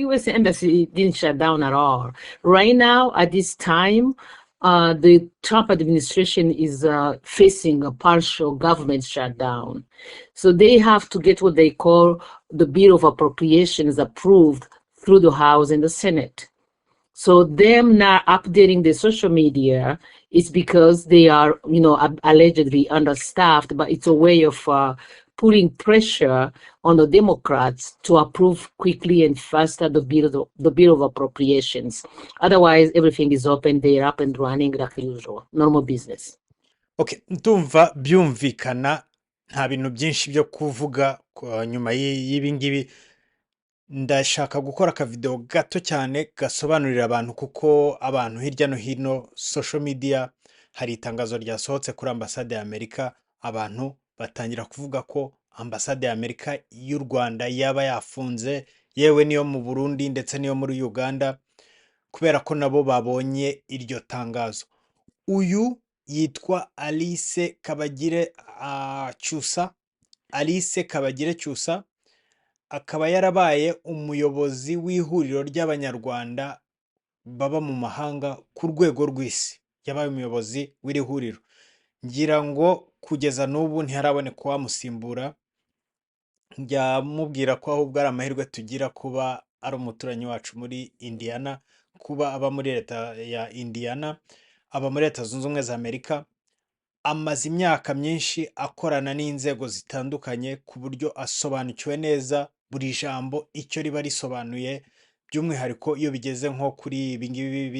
U.S. embassy didn't shut down at all. Right now, at this time, the Trump administration is facing a partial government shutdown. So they have to get what they call the Bill of Appropriations approved through the House and the Senate. So them not updating the social media is because they are, allegedly understaffed, but it's a way of putting pressure on the Democrats to approve quickly and faster the bill of appropriations. Otherwise, everything is open. They're up and running like usual, normal business. Okay, ndumva byumvikana nta bintu byinshi byo kuvuga nyuma y'ibi ngibi. Ndashaka gukora akavideo gato cyane gasobanurira abantu, kuko abantu hirya no hino social media, hari itangazo ryasohotse kuri ambasade ya Amerika, abantu batangira kuvuga ko ambasade ya Amerika y'u Rwanda yaba yafunze, yewe niyo mu Burundi ndetse niyo muri Uganda, kubera ko nabo babonye iryo tangazo. Uyu yitwa Alice Kabagire Cyusa. Alice Kabagire Cyusa akaba yarabaye umuyobozi w'ihuriro ry'abanyarwanda baba mu mahanga ku rwego rw'isi. Yabaye umuyobozi w'iri huriro. Ngira ngo kugeza n'ubu ntiharaboneka uwamusimbura. Njya mubwira ko ahubwo ari amahirwe tugira kuba ari umuturanyi wacu muri Indiana, kuba aba muri leta ya Indiana, aba muri Leta Zunze Ubumwe za Amerika. Amaze imyaka myinshi akorana n'inzego zitandukanye ku buryo asobanukiwe neza buri jambo icyo riba risobanuye, by'umwihariko iyo bigeze nko kuri ibi ngibi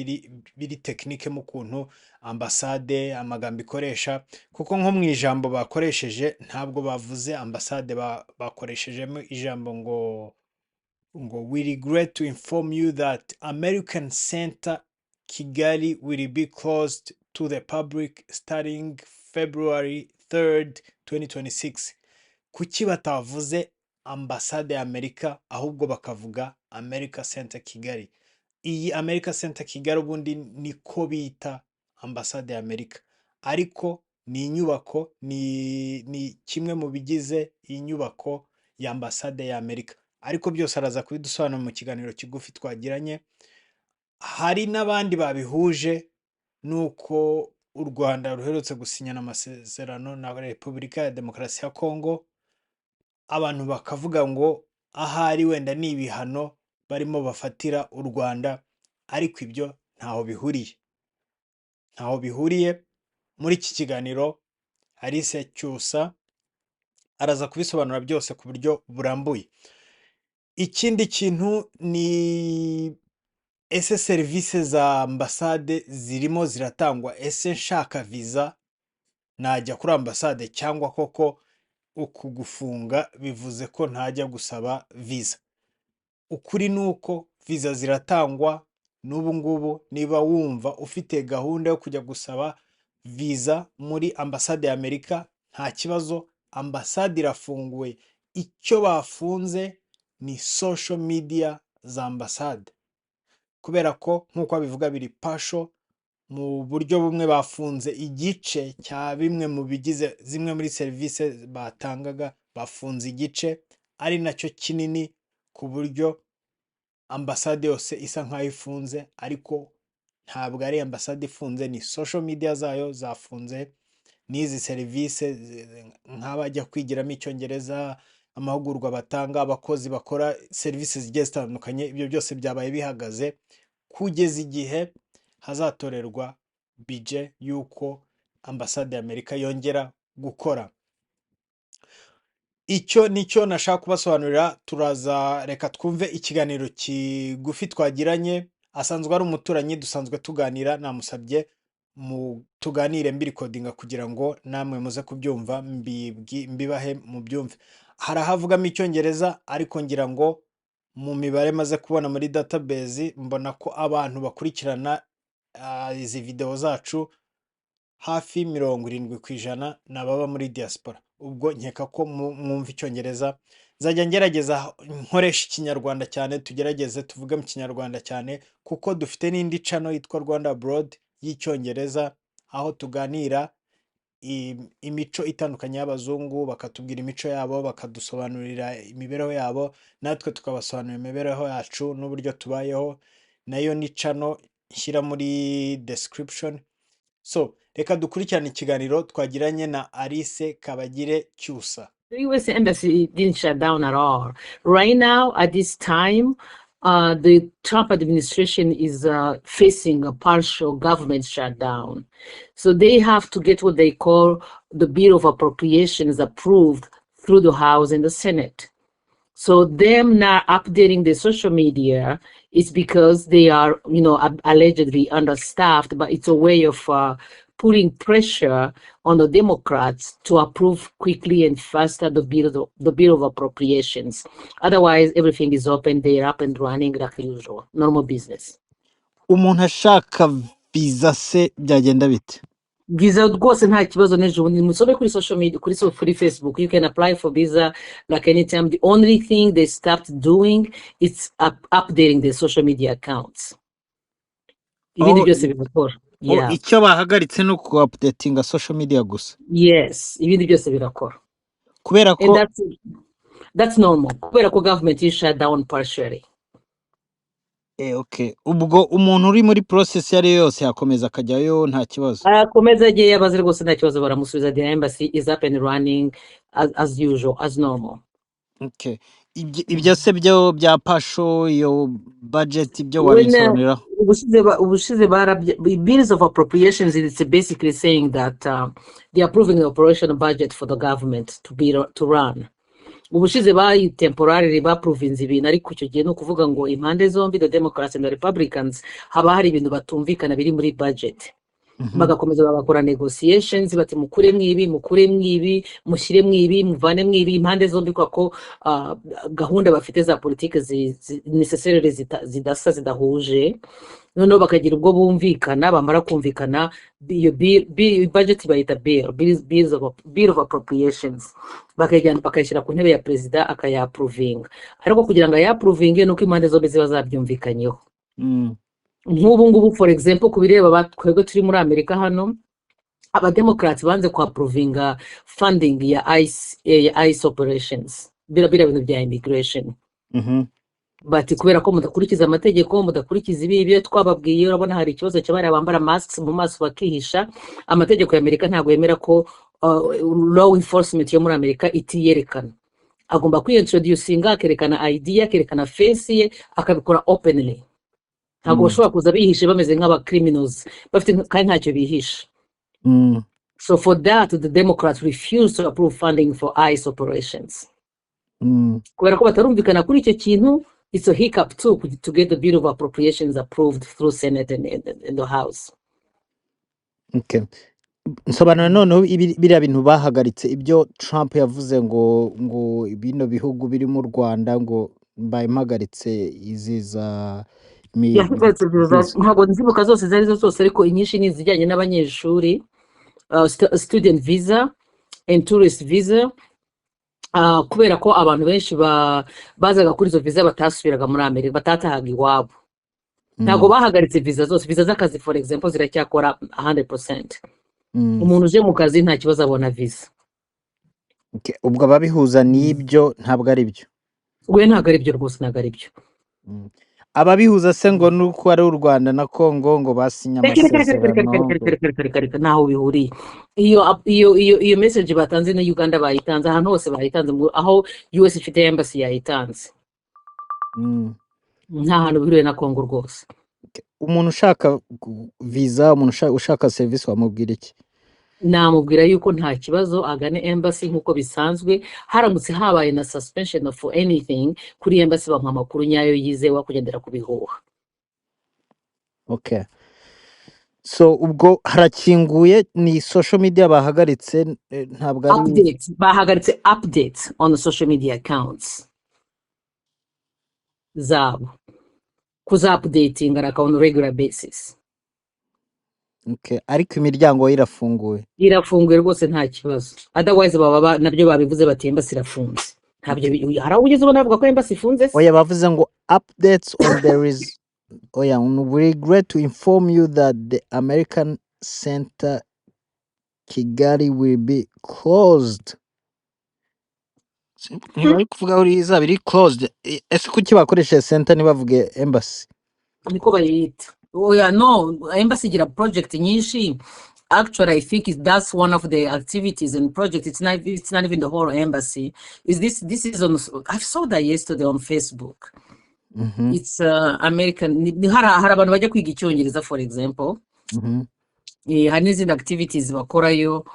biri tekinike mu kuntu ambasade amagambo ikoresha, kuko nko mu ijambo bakoresheje ntabwo bavuze ambasade, bakoreshejemo ijambo ngo we regret to inform you that American Center Kigali will be closed to the public starting February 3rd, 2026. Kuki batavuze ambasade ya Amerika ahubwo bakavuga America Center Kigali? Iyi America Center Kigali ubundi niko bita ambasade ya Amerika, ariko ni inyubako, ni kimwe mu bigize iyi nyubako ya ambasade ya Amerika. Ariko byose araza kubidusobanura mu kiganiro kigufi twagiranye. Hari n'abandi babihuje nuko u Rwanda ruherutse gusinyana amasezerano na Repubulika ya Demokarasi ya Kongo, abantu bakavuga ngo ahari wenda ni ibihano barimo bafatira u Rwanda, ariko ibyo ntaho bihuriye. Muri iki kiganiro Alice Cyusa araza kubisobanura byose ku buryo burambuye. Ikindi kintu ni ese serivisi za ambasade zirimo ziratangwa, ese nshaka visa najya kuri ambasade, cyangwa koko uku gufunga bivuze ko ntajya gusaba visa? Ukuri ni uko visa ziratangwa n'ubu ngubu. Niba wumva ufite gahunda yo kujya gusaba visa muri ambasade ya Amerika, nta kibazo, ambasade irafunguye. Icyo bafunze ni social media za ambasade, kubera ko nk'uko babivuga biri partial. Mu buryo bumwe bafunze igice cya bimwe mu bigize zimwe muri serivisi batangaga, bafunze igice ari nacyo kinini, ku buryo ambasade yose isa nk'aho ifunze, ariko ntabwo ari ambasade ifunze, ni social media zayo zafunze. N'izi serivisi nk'abajya kwigiramo icyongereza, amahugurwa batanga, abakozi bakora serivisi zigiye zitandukanye, ibyo byose byabaye bihagaze kugeza igihe hazatorerwa budget y'uko ambasade ya Amerika yongera gukora. Icyo nicyo nashaka kubasobanurira. Reka twumve ikiganiro kigufi twagiranye. Asanzwe ari umuturanyi, dusanzwe tuganira, namusabye tuganire mbirikodinga kugira ngo namwe muze kubyumva, mbibahe mu byumve. Harahavugamo icyongereza, ariko ngira ngo mu mibare maze kubona muri database mbona ko abantu bakurikirana izi video zacu hafi 70% n'ababa muri diaspora. Ubwo nkeka ko mwumva icyongereza. Nzajya ngerageza nkoresha ikinyarwanda cyane, tugerageze tuvuge mu kinyarwanda cyane, kuko dufite n'indi channel yitwa Rwanda Abroad y'icyongereza, aho tuganira imico itandukanye y'abazungu, bakatubwira imico yabo, bakadusobanurira imibereho yabo, natwe tukabasobanurira imibereho yacu n'uburyo tubayeho. Nayo ni channel nshyira muri description. So reka dukurikirane ikiganiro twagiranye na Alice Kabagire Cyusa. The U.S. Embassy didn't shut down at all. Right now, at this time, the Trump administration is facing a partial government shutdown. So they have to get what they call the Bill of Appropriations approved through the House and the Senate. So them not updating the social media is because they are, allegedly understaffed, but it's a way of putting pressure on the Democrats to approve quickly and faster the bill of appropriations. Otherwise, everything is open, they're up and running like usual, normal business. Umuntu ashaka visa se byagenda bite? Visa rwose nta kibazo n'ejo bundi musome kuri social media, kuri Facebook, you can apply for visa like anytime. The only thing they stopped doing is updating their social media accounts. Ibindi byose birakora. Yeah. Icyo bahagaritse no ku updatinga social media gusa. Yes, ibindi byose birakora. Kubera ko that's normal. Kubera ko government is shut down partially. Okay. Ubwo umuntu uri muri process yari yose yakomeza akajyayo nta kibazo. Akomeza agiye yabaze rwose nta kibazo baramusubiza. The embassy is up and running as usual, as normal. Okay. Ibyo se byo bya pasho iyo budget ibyo wabisobanura. Ubushize bills of appropriations, it's basically saying that they are approving the operational budget for the government to run. Ubushize temporarily baprovince ibintu, ariko icyo gihe no kuvuga ngo impande zombi, the Democrats and the Republicans, haba hari ibintu batumvikana biri muri budget. Bagakomeza bagakora negotiations, bati mukure mwibi, mushyire mwibi, muvane mwibi, impande zombi ko gahunda bafite za politike necessarily zidasa zidahuje. Noneho bakagira ubwo bumvikana, bamara kumvikana iyo budget bayita bill of appropriations, bakayishyira ku ntebe ya perezida akayaapprovinga. Ariko kugira ngo ayaapprovinge nuko impande zombi ziba zabyumvikanyeho. Nk'ubu ngubu for example kubireba twebwe turi muri Amerika hano, Democrats banze approvinga funding ya ICE operations, bira bintu bya immigration. Bati kubera ko mudakurikiza amategeko, mudakurikiza ibyo twababwiye, urabona hari ikibazo cy'abari bambara masks mu maso bakihisha. Amategeko ya Amerika ntabwo yemera ko law enforcement yo muri Amerika itiyerekana. Agomba kwintroducinga, akerekana ID, akerekana face ye, akabikora openly. Ntabwo bashobora kuza bihishe bameze nk'aba criminals bafite kandi ntacyo bihisha. So for that, the Democrats refused to approve funding for ICE operations. Kubera ko batarumvikana kuri icyo kintu, it's a hiccup too to get the bill of appropriations approved through Senate and the House. Okay. Nsobanura noneho biriya bintu bahagaritse ibyo Trump yavuze ngo bino bihugu biri mu Rwanda ngo bayimagaritse iziza ntabwo nzibuka zose zari zose, ariko inyinshi ni izijyanye n'abanyeshuri, student visa and tourist visa. Kubera ko abantu benshi bazaga kuri izo visa batasubiraga muri Amerika, batatahaga iwabo. Ntabwo bahagaritse visa zose. Visa z'akazi for example ziracyakora 100%. Umuntu uje mu kazi nta kibazo abona visa. Okay. Ubwo ababihuza n'ibyo ntabwo ari byo. We ntabwo ari byo rwose, ntabwo ari byo. Ababihuza se ngo nuko ari u Rwanda na Congo ngo basinya amasezerano. Naho bihuriye. Iyo message batanze na Uganda bayitanze, ahantu hose bayitanze, aho US ifite embassy yayitanze. Nta hantu bihuriye na Congo rwose. Umuntu ushaka visa, umuntu ushaka service wamubwira iki? Namubwira yuko nta kibazo agane embassy nkuko bisanzwe. Haramutse habaye na suspension for anything kuri embassy bamuha amakuru nyayo yizewe kugendera ku bihuha. Okay. So ubwo harakinguye ni social media bahagaritse, ntabwo ari bahagaritse updates on the social media accounts zabo, kuza updating on a regular basis. Okay. Ariko imiryango irafunguye rwose nta kibazo. Otherwise baba nabyo babivuze bati embassy irafunze. Ntabyo hari ugeze ubona avuga ko embassy ifunze. Oya bavuze ngo updates on there is we regret to inform you that the American Center Kigali will be closed. Ntibari kuvuga aho izaba iri closed. Ese kuki bakoresheje center ntibavuge embassy? niko bayita. Oya, no, embassy igira project nyinshi. Actually, I think that's one of the activities and project. It's not even the whole embassy. This is on. I saw that yesterday on Facebook. Mhm, It's American. Hari abantu bajya kwiga icyongereza, for example. mhm. Hari n'izindi activities bakorayo.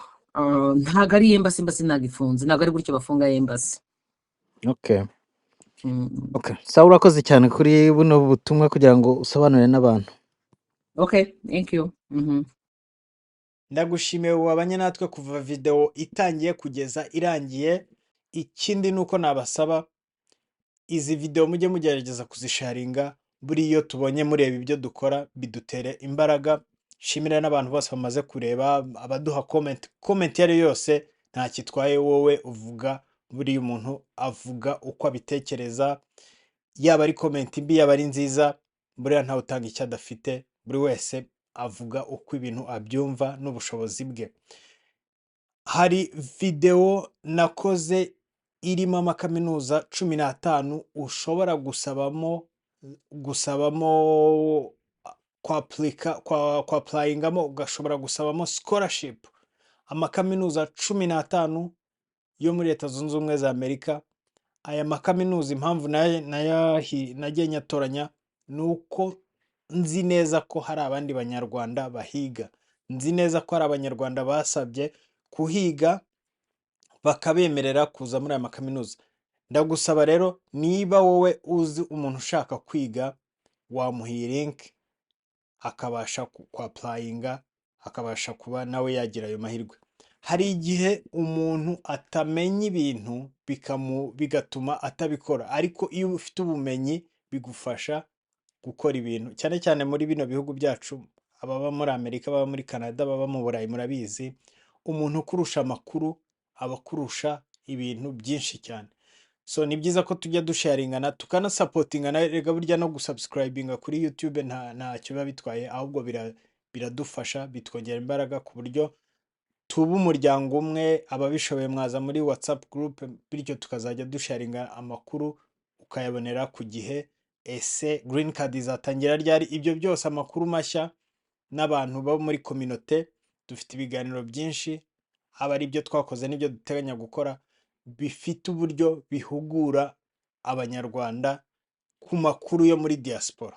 Ntabwo ari embassy ntabwo ifunze, ntabwo ari gutyo bafunga embassy. Okay. Mm. Okay. Sawa, urakoze cyane kuri buno butumwa kugira ngo usobanurire n'abantu. Okay, thank you. Ndagushimiye wabanye natwe kuva video itangiye kugeza irangiye. Ikindi nuko nabasaba izi video mujye mugerageza kuzisharinga, buri iyo tubonye mureba ibyo dukora bidutere imbaraga. Shimira n'abantu bose bamaze kureba, abaduha comment yari yose nta kitwaye. Wowe uvuga, buri umuntu avuga uko abitekereza, yaba ari comment mbi yaba ari nziza, buriya ntawe utanga icyo adafite. Buri wese avuga uko ibintu abyumva n'ubushobozi bwe. Hari video nakoze irimo amakaminuza 15 ushobora gusabamo kwa applyingamo, ugashobora gusabamo scholarship. Amakaminuza 15 yo muri Leta Zunze Ubumwe za Amerika. Aya makaminuza impamvu nagiye nyatoranya nuko nzi neza ko hari abandi banyarwanda bahiga. Nzi neza ko hari abanyarwanda basabye kuhiga bakabemerera kuza muri aya makaminuza. Ndagusaba rero, niba wowe uzi umuntu ushaka kwiga, wamuha iyi link akabasha applyinga, akabasha kuba nawe yagira ayo mahirwe. Hari igihe umuntu atamenya ibintu bigatuma atabikora, ariko iyo ufite ubumenyi bigufasha gukora ibintu, cyane cyane muri bino bihugu byacu. Ababa muri Amerika, baba muri Canada, baba mu Burayi, murabizi umuntu ukurusha amakuru aba akurusha ibintu byinshi cyane. So ni byiza ko tujya dusharingana, tukanasapotingana. Rega burya no gusubscribinga kuri YouTube ntacyo biba bitwaye, ahubwo biradufasha, bitwongera imbaraga ku buryo tuba umuryango umwe. Ababishoboye mwaza muri WhatsApp group, bityo tukazajya dusharinga amakuru ukayabonera ku gihe. Ese green card izatangira ryari? Ibyo byose amakuru mashya n'abantu bo muri community. Dufite ibiganiro byinshi, haba ari ibyo twakoze n'ibyo duteganya gukora, bifite uburyo bihugura abanyarwanda ku makuru yo muri diaspora.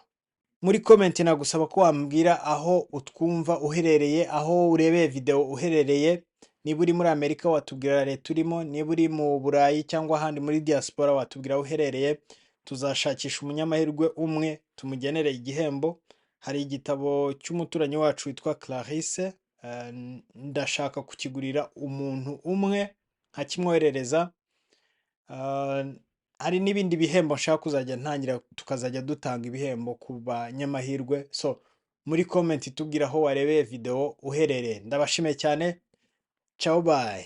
Muri comment nagusaba ko wambwira aho utwumva uherereye, aho urebeye video uherereye. Niba uri muri Amerika watubwira leta urimo, niba uri mu Burayi cyangwa ahandi muri diaspora watubwira aho uherereye. Tuzashakisha umunyamahirwe umwe tumugenere igihembo. Hari igitabo cy'umuturanyi wacu witwa Clarisse, ndashaka kukigurira umuntu umwe nkakimwoherereza. Hari n'ibindi bihembo nshaka kuzajya ntangira, tukazajya dutanga ibihembo ku banyamahirwe. So muri comment tubwira aho warebeye video uherereye. Ndabashimiye cyane. Ciao, bye.